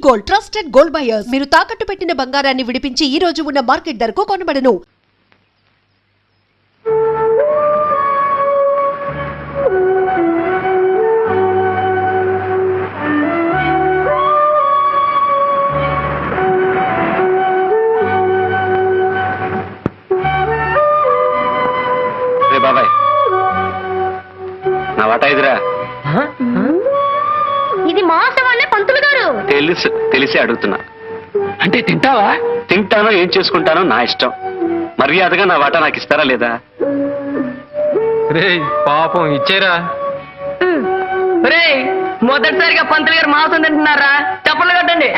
Gold, trusted gold buyers. మీరు తాకట్టు పెట్టిన బంగారాన్ని విడిపించి ఈ రోజు ఉన్న మార్కెట్ ధరకు కొనబడను. బాబాయ్ నా వాటా ఇదిరా. ఇది మోసం వల్లే పంతులు గారు. తెలిసి అడుగుతున్నా. అంటే తింటావా? తింటానో ఏం చేసుకుంటానో నా ఇష్టం. మర్యాదగా నా వాటా నాకు ఇస్తారా లేదా? రే పాపం ఇచ్చేరా. రే మొదటిసారిగా పంతులు గారు మాంసం తింటున్నారా? చప్పట్లు కట్టండి.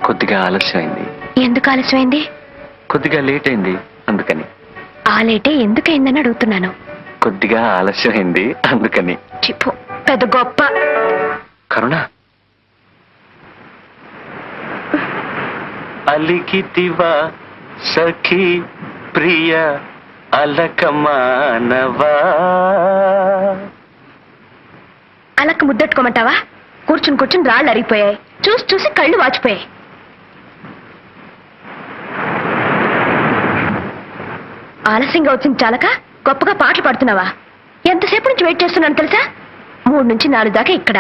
కొద్దిగా ఆలస్యమైంది. ఎందుకు ఆలస్యమైంది? కొద్దిగా లేట్ అయింది అందుకని. ఆ లేటే ఎందుకైందని అడుగుతున్నాను. కొద్దిగా ఆలస్యమైంది అందుకని. చిప్పు పెద్ద గొప్ప. కరుణ అలికితివా సఖీ ప్రియ అలకమానవా. అలక ముద్దెట్టుకోమంటావా? కూర్చుని కూర్చుని రాళ్ళు అరిగిపోయాయి. చూసి చూసి కళ్ళు వాచిపోయాయి. ఆలస్యంగా వచ్చింది చాలక గొప్పగా పాటలు పాడుతున్నావా? ఎంతసేపు నుంచి వెయిట్ చేస్తున్నాను తెలుసా? 3 నుంచి 4 దాకా ఇక్కడ,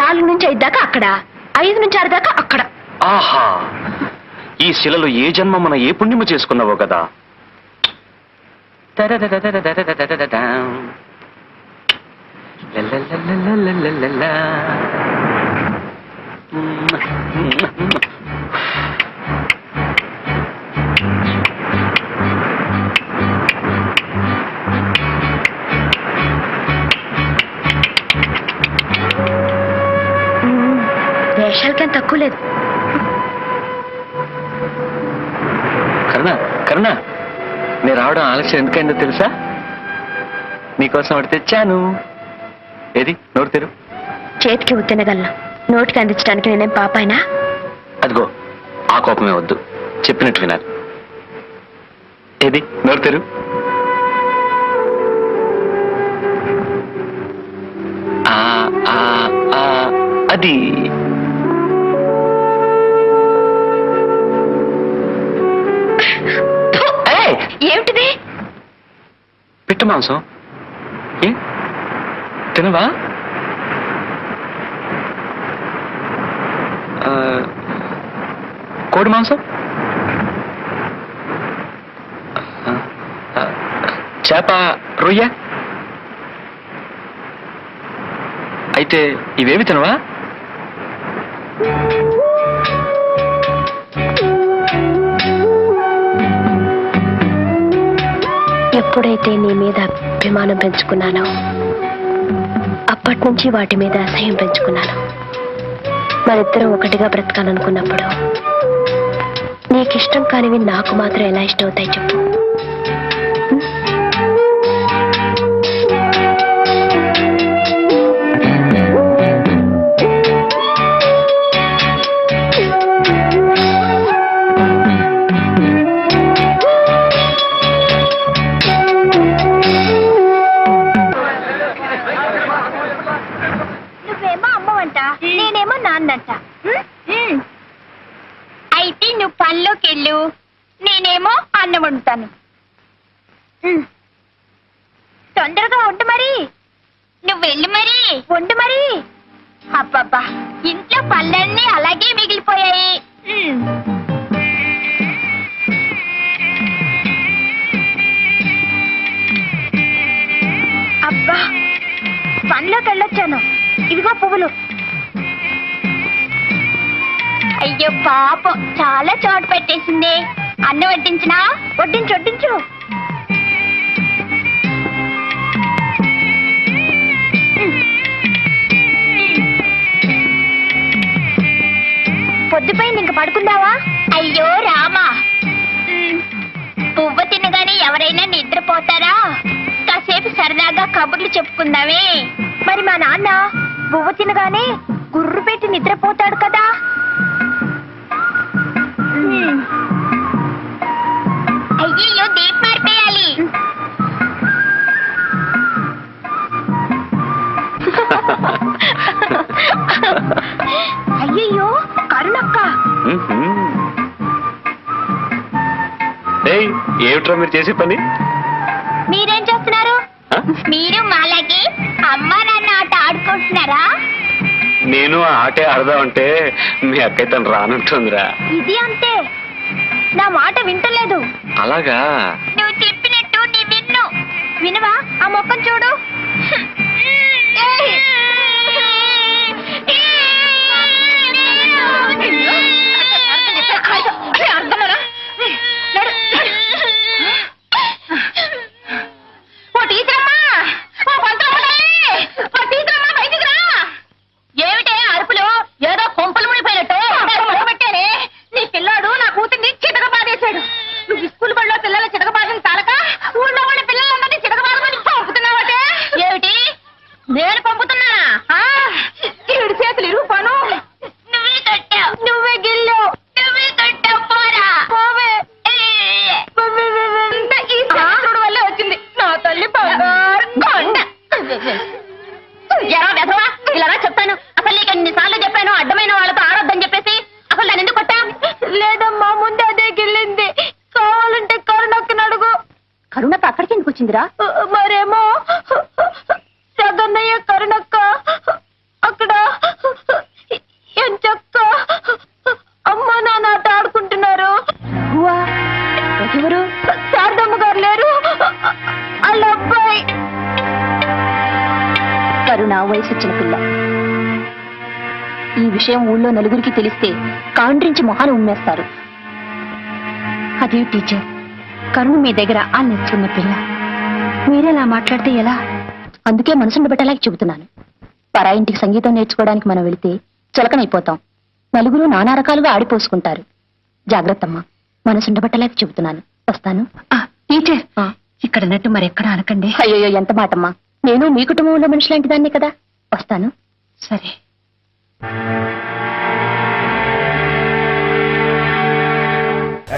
4 నుంచి 5 దాకా అక్కడ, 5 నుంచి 6 దాకా అక్కడ. ఆహా, ఈ శిలలో ఏ జన్మ మన ఏ పుణ్యము చేసుకున్నావో కదా. వేషాలకేం తక్కువ లేదు. కరుణ కరుణ, నేను రావడం ఆలస్యం ఎందుకైందో తెలుసా? నీకోసం ఒకటి తెచ్చాను. ఏది నోరు తెరు. చేతికి తినగలను, నోటికి అందించడానికి నేనేం పాపాయినా? అదిగో ఆ కోపమే వద్దు, చెప్పినట్టు వినాలి. ఏది నోరు తెరు. అది ఏమిటిది? పిట్ట మాంసం. ఏ తినవా? కోడి మాంసం, చేప, రొయ్య. అయితే ఇవేమి తినవా? ఎప్పుడైతే నీ మీద అభిమానం పెంచుకున్నానో అప్పటి నుంచి వాటి మీద అసహ్యం పెంచుకున్నాను. మరిద్దరం ఒకటిగా బ్రతకాలనుకున్నప్పుడు నీకిష్టం కానివి నాకు మాత్రం ఎలా ఇష్టం అవుతాయి చెప్పు? నువ్వేమో అమ్మవంట, నేనేమో నాన్నంట. అయితే నువ్వు పనిలోకి వెళ్ళు, నేనేమో అన్నం వండుతాను. తొందరగా వండు మరి. నువ్వు వెళ్ళి మరి వండు మరి. అబ్బబ్బా, ఇంట్లో పళ్ళన్నీ అలాగే మిగిలిపోయాయి. అబ్బా, పనిలోకి వెళ్ళొచ్చాను. ఇదిగో పువ్వులు. అయ్యో పాపం చాలా చోటు పెట్టేసింది. అన్నం వడ్డించినా? వడ్డించు వడ్డించు. పొద్దుపోయింది, ఇంక పడుకుందావా? అయ్యో రామా, పువ్వు తినగానే ఎవరైనా నిద్రపోతారా? కాసేపు సరదాగా కబుర్లు చెప్పుకుందామే. మరి మా నాన్న పువ్వు తినగానే గుర్రు పెట్టి నిద్రపోతాడు కదా. అయ్యో దీప్ మారిపోయాలి. అయ్యయ్యో కరుణక్క. ఏమిట్రా మీరు చేసే పని? మీరేం చేస్తున్నారు? మీరు మాలాగే అమ్మా నాన్న ఆట ఆడుకుంటున్నారా? నేను ఆ ఆటే ఆడదామంటే మీ అక్కయ్య తను రానంటుందిరా. ఇది అంతే, నా మాట వింటలేదు. అలాగా? నువ్వు చెప్పినట్టు నీ విన్ను. వినవా? ఆ మొక్కను చూడు. ఏమిటే అరుపులు? ఏదో కొంపలు మునిపోయినట్టు పెట్టానే. నీ పిల్లాడు నా కూతుర్ని చితక బాధేశాడు. నువ్వు స్కూల్ బడిలో పిల్లల చితక బాధని తాలక ఊళ్ళో వాళ్ళ పిల్లలందరినీ చితక బాధని పంపుతున్నావటే. ఏమిటి? నేను పంపుతున్నానా? ఈవిడి చేతులు ఇరుపాను. నువ్వే కట్టావు, నువ్వే గిల్లావు, నువ్వే కట్టావు. పోరా పోవే. ఈ శాస్త్రుడు వల్లే వచ్చింది నా తల్లి బంగారు కొండ. ఎలా వెధవా, ఇలా చెప్తాను. అసలు నీకు ఎన్నిసార్లు చెప్పాను అడ్డమైన వాళ్ళతో ఆడొద్దని చెప్పేసి. అసలు దాన్ని ఎందుకు కొట్టా? లేదమ్మా, ముందు అదే గిల్లింది. కావాలంటే కరుణక్కని అడుగు. కరుణక్క అక్కడికి ఎందుకు వచ్చిందిరా? మరేమో జగన్నయ్య కరుణక్క అక్కడ ఎంచక్క అమ్మా నాన్న ఆట ఆడుకుంటున్నారు. ఎవరు? శారదమ్మ గారు లేరు, వాళ్ళ అబ్బాయి. కరుణ వయసు వచ్చిన పిల్ల. ఈ విషయం ఊళ్ళో నలుగురికి తెలిస్తే కాండ్రించి మొహాలు ఉమ్మేస్తారు. అదే టీచర్, కరుణ మీ దగ్గర ఆ నేర్చుకున్న పిల్ల. మీరేలా మాట్లాడితే ఎలా? అందుకే మనసును పెట్టలాగా చెబుతున్నాను. పరాయింటికి సంగీతం నేర్చుకోవడానికి మనం వెళితే చులకనైపోతాం. నలుగురు నానా రకాలుగా ఆడిపోసుకుంటారు. జాగ్రత్తమ్మా, మనసుండబట్టలేక చెబుతున్నాను. వస్తాను. టీచర్, ఇక్కడ నట్టు మరెక్కడ అనకండి. అయ్యో ఎంత మాటమ్మా, నేను మీ కుటుంబంలో మనిషి లాంటి దాన్ని కదా. వస్తాను. సరే.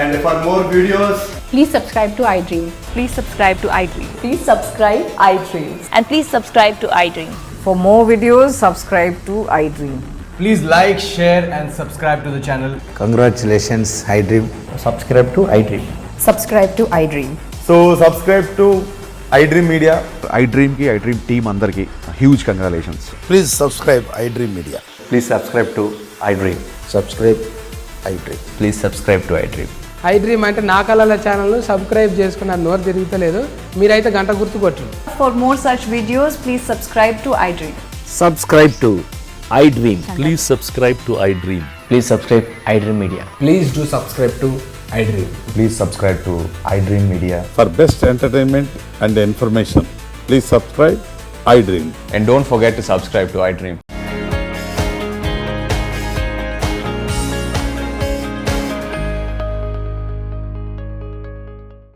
And for more videos, please subscribe to iDream. Please subscribe to iDream. Please subscribe iDream. And please subscribe to iDream. For more videos, subscribe to iDream. please like, share and subscribe to the channel. Congratulations, iDream. Subscribe to iDream. Subscribe to iDream. So subscribe to iDream Media. iDream ki iDream team andarki huge congratulations. Please subscribe iDream Media. Please subscribe to iDream. Subscribe iDream. Please subscribe to iDream. iDream అంటే నా కళల channel subscribe చేసుకున్న నోరు తిరుగుతలేదు. మీరైతే గంట గుర్తు కొట్టండి. For more such videos, please subscribe to iDream. Subscribe to iDream. Please subscribe to iDream. Please subscribe iDream Media. Please do subscribe to iDream. Please subscribe to iDream Media. For best entertainment and information, please subscribe iDream. And don't forget to subscribe to iDream.